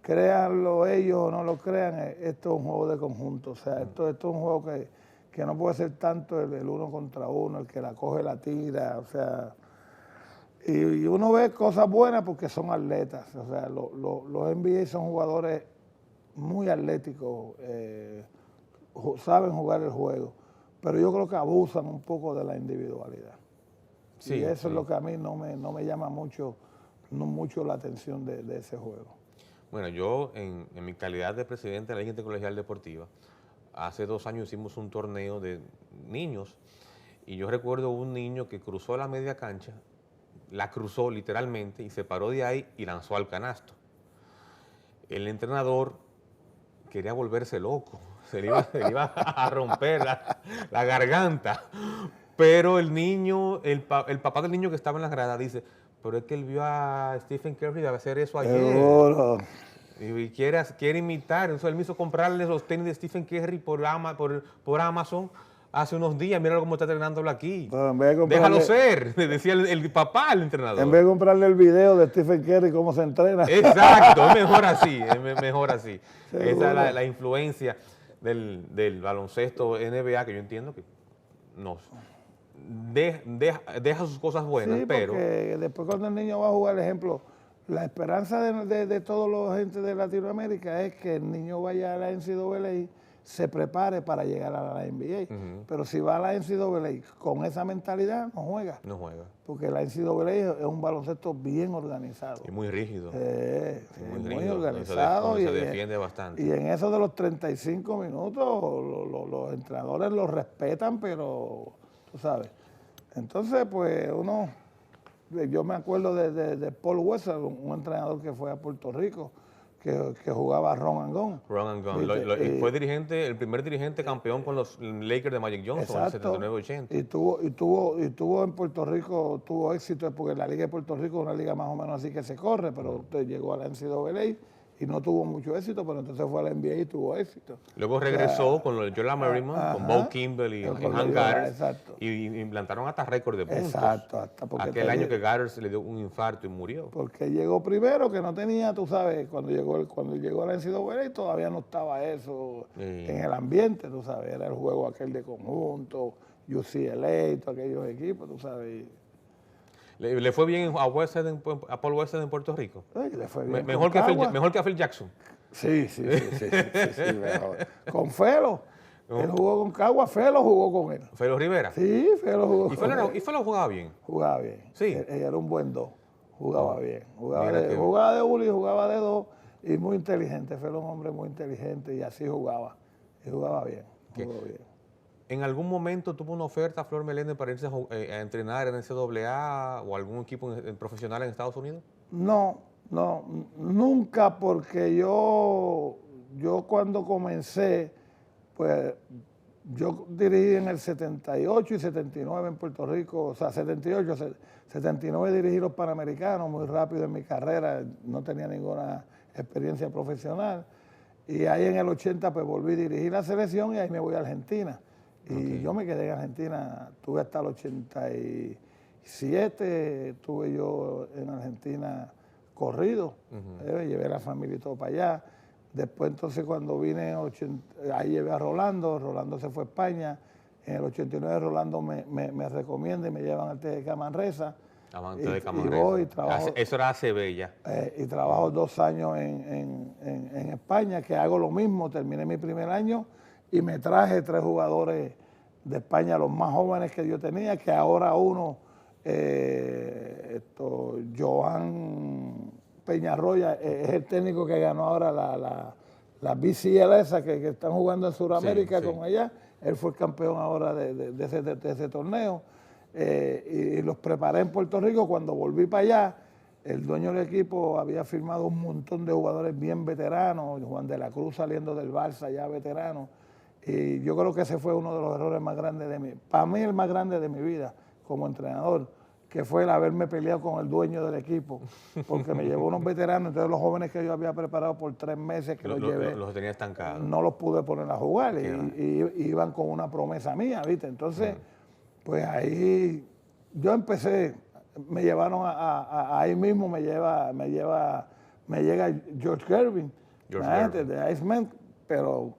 créanlo ellos o no lo crean, esto es un juego de conjunto. O sea, esto es un juego que no puede ser tanto el uno contra uno, el que la coge la tira, o sea, y uno ve cosas buenas porque son atletas. O sea, los NBA son jugadores muy atléticos, saben jugar el juego, pero yo creo que abusan un poco de la individualidad. Sí, y eso es lo que a mí no me llama mucho la atención de ese juego. Bueno, yo en mi calidad de presidente de la Liga Intercolegial Deportiva, hace 2 años hicimos un torneo de niños y yo recuerdo un niño que cruzó la media cancha, la cruzó literalmente y se paró de ahí y lanzó al canasto. El entrenador quería volverse loco, se le iba a romper la garganta. Pero el niño, el papá del niño que estaba en la grada dice, pero es que él vio a Stephen Curry de hacer eso ayer. Y quiere imitar. Entonces él me hizo comprarle los tenis de Stephen Curry por Amazon hace unos días. Míralo cómo está entrenándolo aquí. Déjalo ser, decía el papá al entrenador. En vez de comprarle el video de Stephen Curry cómo se entrena. Exacto, es mejor así, mejor así. Esa es la influencia del baloncesto NBA, que yo entiendo que no... Deja sus cosas buenas, sí, pero... porque después cuando el niño va a jugar, ejemplo, la esperanza de todos los gente de Latinoamérica es que el niño vaya a la NCAA, se prepare para llegar a la NBA. Pero si va a la NCAA con esa mentalidad, no juega. No juega. Porque la NCAA es un baloncesto bien organizado. Y muy rígido. Muy organizado. Se defiende bastante. Y en eso de los 35 minutos, los entrenadores los respetan, pero... tú sabes. Entonces, pues yo me acuerdo de Paul Wessel, un entrenador que fue a Puerto Rico, que jugaba Run and Gun. Run and Gun. Y fue el primer dirigente campeón con los Lakers de Magic Johnson en el 79-80. Y tuvo en Puerto Rico, tuvo éxito, porque la Liga de Puerto Rico es una liga más o menos así que se corre, pero llegó a la NCAA y no tuvo mucho éxito, pero entonces fue a la NBA y tuvo éxito. Luego regresó con los Jordan Merriman, con Bo Kimble y Hank Gathers, y implantaron hasta récord de puntos. Exacto. Aquel año que Gathers le dio un infarto y murió. Porque llegó primero, que no tenía, tú sabes, cuando llegó a la NCAA todavía no estaba eso en el ambiente, tú sabes, era el juego aquel de conjunto, UCLA, todos aquellos equipos, tú sabes. ¿Le fue bien a Paul Wessel en Puerto Rico? Le fue bien mejor que a Phil Jackson. Sí, pero con Felo. Él jugó con Cagua, Felo jugó con él. ¿Felo Rivera? Sí, Felo jugó ¿Y con él. Felo jugaba bien? Jugaba bien. Sí. Él era un buen dos. Jugaba bien. Jugaba de uno y jugaba de dos. Y muy inteligente. Felo era un hombre muy inteligente y así jugaba. Y jugaba bien. Jugó bien. ¿En algún momento tuvo una oferta Flor Meléndez para irse a entrenar en NCAA o algún equipo profesional en Estados Unidos? No, nunca, porque yo cuando comencé, pues yo dirigí en el 78 y 79 en Puerto Rico, o sea, 78, 79 dirigí los Panamericanos muy rápido en mi carrera, no tenía ninguna experiencia profesional. Y ahí en el 80 pues volví a dirigir la selección y ahí me voy a Argentina. Y yo me quedé en Argentina, tuve hasta el 87, estuve yo en Argentina corrido, llevé a la familia y todo para allá. Después entonces cuando vine, ahí llevé a Rolando se fue a España. En el 89 Rolando me recomienda y me llevan al TDK Manresa. Y voy y trabajo. Eso era ACB ya. Y trabajo 2 años en España, que hago lo mismo, terminé mi primer año y me traje 3 jugadores de España, los más jóvenes que yo tenía, que ahora uno, Joan Peñarroya, es el técnico que ganó ahora la BCL esa que están jugando en Sudamérica con allá. Él fue el campeón ahora de ese torneo. Y los preparé en Puerto Rico. Cuando volví para allá, el dueño del equipo había firmado un montón de jugadores bien veteranos, Juan de la Cruz saliendo del Barça ya veterano, y yo creo que ese fue uno de los errores más grandes para mí el más grande de mi vida como entrenador, que fue el haberme peleado con el dueño del equipo, porque me llevó unos veteranos, entonces los jóvenes que yo había preparado por 3 meses que los llevé, los tenía estancados. No los pude poner a jugar y iban con una promesa mía, ¿viste? Entonces, pues ahí yo empecé, me llevaron ahí mismo, me llega George Gervin, de Iceman, pero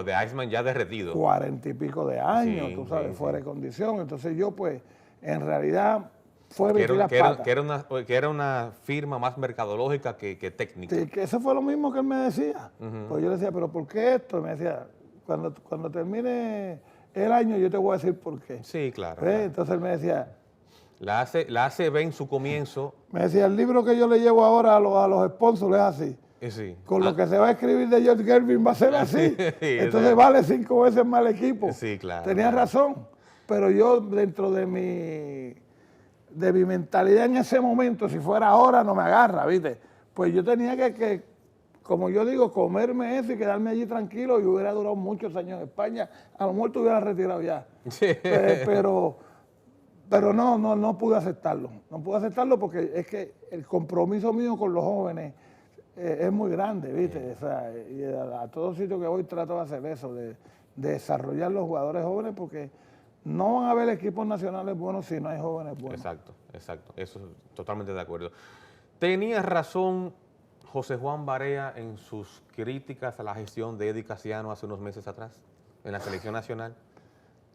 de Iceman ya derretido. 40 y pico de años, tú sabes, fuera de condición. Entonces yo, pues, en realidad fue meter las patas. Que era una firma más mercadológica que técnica. Sí, que eso fue lo mismo que él me decía. Pues yo le decía, ¿pero por qué esto? Y me decía, cuando termine el año yo te voy a decir por qué. Sí, claro. Claro. Entonces él me decía... La ACB en su comienzo... Me decía, el libro que yo le llevo ahora a los sponsors es así. Sí. Con lo que se va a escribir de George Gervin va a ser así. Entonces vale 5 veces más el equipo. Sí, claro. Tenía razón. Pero yo dentro de mi mentalidad en ese momento, si fuera ahora no me agarra, ¿viste? Pues yo tenía que, como yo digo, comerme eso y quedarme allí tranquilo, y hubiera durado muchos años en España. A lo mejor te hubiera retirado ya. Sí. Pero no pude aceptarlo. No pude aceptarlo porque es que el compromiso mío con los jóvenes es muy grande, ¿viste? O sea, y a todos sitios que voy trato de hacer eso, de desarrollar los jugadores jóvenes, porque no van a haber equipos nacionales buenos si no hay jóvenes buenos. Exacto. Eso totalmente de acuerdo. ¿Tenía razón José Juan Barea en sus críticas a la gestión de Eddie Casiano hace unos meses atrás, en la selección nacional?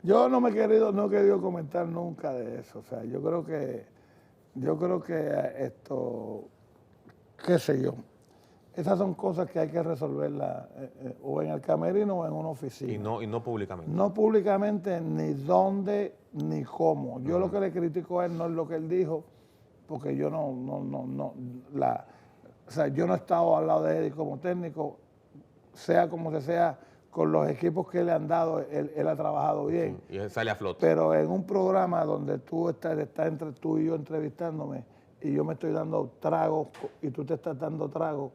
Yo no he querido comentar nunca de eso. O sea, yo creo que esto, qué sé yo, esas son cosas que hay que resolverlas o en el camerino o en una oficina. Y no públicamente. No públicamente, ni dónde, ni cómo. Yo lo que le critico a él no es lo que él dijo, porque yo o sea, yo no he estado al lado de él como técnico, sea como sea, con los equipos que le han dado, él ha trabajado bien. Y él sale a flote. Pero en un programa donde tú estás entre tú y yo entrevistándome, y yo me estoy dando tragos y tú te estás dando tragos,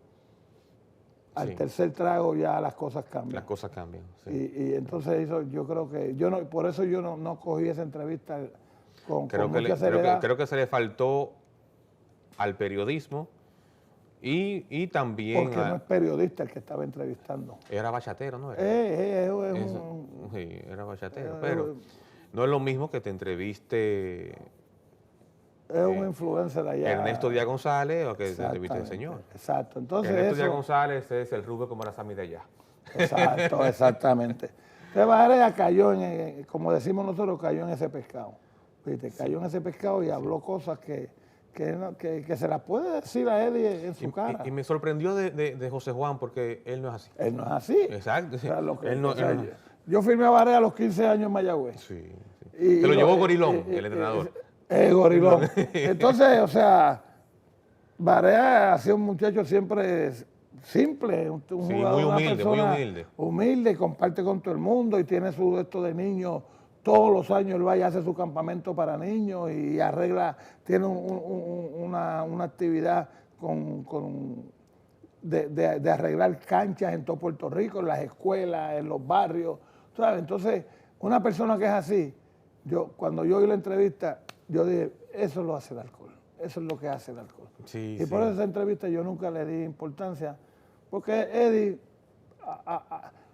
al tercer trago ya las cosas cambian. Las cosas cambian, sí. Y entonces eso, yo creo que, por eso yo no cogí esa entrevista con mucha seriedad. Creo que se le faltó al periodismo y también... Porque no es periodista el que estaba entrevistando. Era bachatero, ¿no? Sí, era bachatero, pero no es lo mismo que te entreviste... Es un influencer allá. Ernesto Díaz González o que te entreviste el señor. Exacto. Entonces Ernesto Díaz González es el rubio como la Sammy de allá. Exacto, exactamente. Entonces Barea cayó como decimos nosotros, cayó en ese pescado. ¿Viste? Cayó en ese pescado y habló cosas que que se las puede decir a Eddie en su cara. Y me sorprendió de José Juan porque él no es así. Él no es así. Exacto. O sea, Él no- yo firmé a Barea a los 15 años en Mayagüez. Sí, sí. Y Te lo llevó Gorilón, el entrenador. Gorilón. Entonces, o sea, Barea ha sido un muchacho siempre simple, un Sí, jugador, muy una humilde, muy persona humilde. humilde, comparte con todo el mundo y tiene su esto de niños. Todos los años él va y hace su campamento para niños y arregla, tiene una actividad de arreglar canchas en todo Puerto Rico, en las escuelas, en los barrios, ¿sabes? Entonces, una persona que es así, cuando yo oí la entrevista, yo dije, eso lo hace el alcohol, eso es lo que hace el alcohol. Sí, y por esa entrevista yo nunca le di importancia, porque Eddie,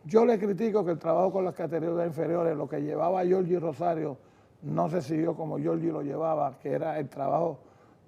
yo le critico que el trabajo con las categorías inferiores, lo que llevaba Giorgi Rosario, no se siguió como Giorgi lo llevaba, que era el trabajo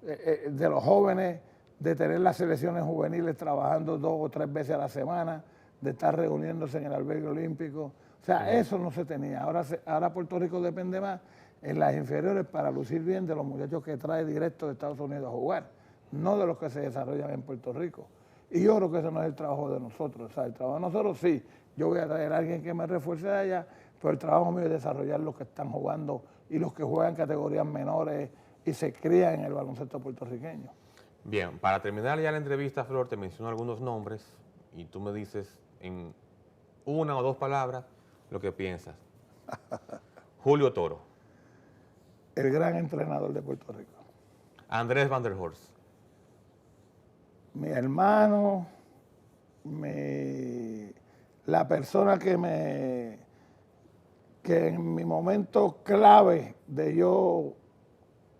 de los jóvenes, de tener las selecciones juveniles trabajando 2 o 3 veces a la semana, de estar reuniéndose en el albergue olímpico. O sea, eso no se tenía. Ahora Puerto Rico depende más en las inferiores para lucir bien de los muchachos que trae directo de Estados Unidos a jugar, no de los que se desarrollan en Puerto Rico. Y yo creo que ese no es el trabajo de nosotros. O sea, el trabajo de nosotros sí, yo voy a traer a alguien que me refuerce de allá, pero el trabajo mío es desarrollar los que están jugando y los que juegan categorías menores y se crían en el baloncesto puertorriqueño. Bien, para terminar ya la entrevista, Flor, te menciono algunos nombres y tú me dices en 1 o 2 palabras lo que piensas. Julio Toro. El gran entrenador de Puerto Rico. Andrés Van der Horst. Mi hermano, la persona que en mi momento clave de yo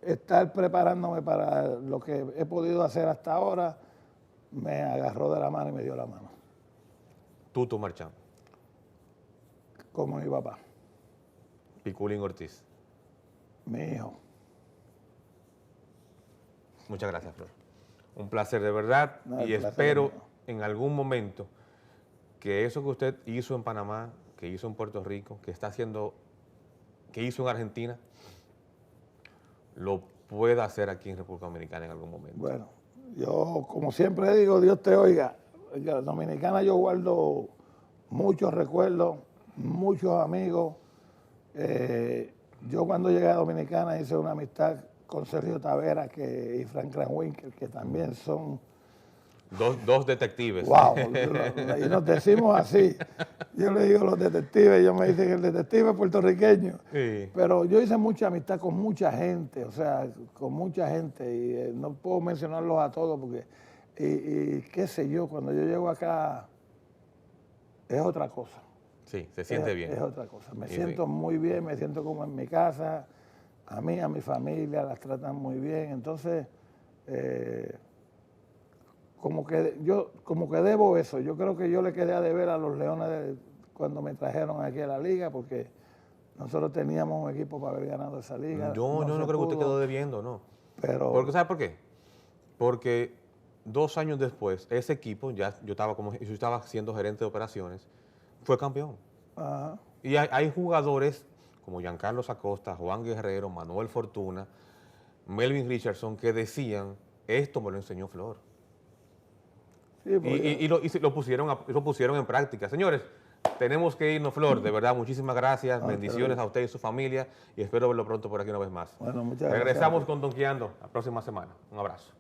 estar preparándome para lo que he podido hacer hasta ahora, me agarró de la mano y me dio la mano. Tuto Marchán. Como mi papá. Piculín Ortiz. Mi hijo. Muchas gracias, Flor. Un placer de verdad y espero en algún momento que eso que usted hizo en Panamá, que hizo en Puerto Rico, que hizo en Argentina, lo pueda hacer aquí en República Dominicana en algún momento. Bueno, yo como siempre digo, Dios te oiga. En la Dominicana yo guardo muchos recuerdos, muchos amigos. Yo cuando llegué a Dominicana hice una amistad con Sergio Tavera y Franklin Winkel, que también son... Dos detectives. ¡Wow! Y nos decimos así. Yo le digo los detectives, ellos me dicen que el detective es puertorriqueño. Sí. Pero yo hice mucha amistad con mucha gente, o sea, con mucha gente. Y no puedo mencionarlos a todos porque... Y qué sé yo, cuando yo llego acá es otra cosa. Sí, se siente bien. Es otra cosa. Me Sí, siento bien. muy bien, me siento como en mi casa. A mí, a mi familia, las tratan muy bien. Entonces, como que debo eso. Yo creo que yo le quedé a deber a los Leones cuando me trajeron aquí a la liga, porque nosotros teníamos un equipo para haber ganado esa liga. Yo no creo que usted quedó debiendo, no. Pero, ¿Sabe por qué? Porque 2 años después, ese equipo, yo estaba siendo gerente de operaciones, fue campeón. ajá. Y hay jugadores como Giancarlo Acosta, Juan Guerrero, Manuel Fortuna, Melvin Richardson, que decían, esto me lo enseñó Flor. Sí, porque- Y lo pusieron en práctica. Señores, tenemos que irnos, Flor. De verdad, muchísimas gracias. Bendiciones a usted y su familia. Y espero verlo pronto por aquí una vez más. Bueno, muchas gracias. Regresamos con Donkeando la próxima semana. Un abrazo.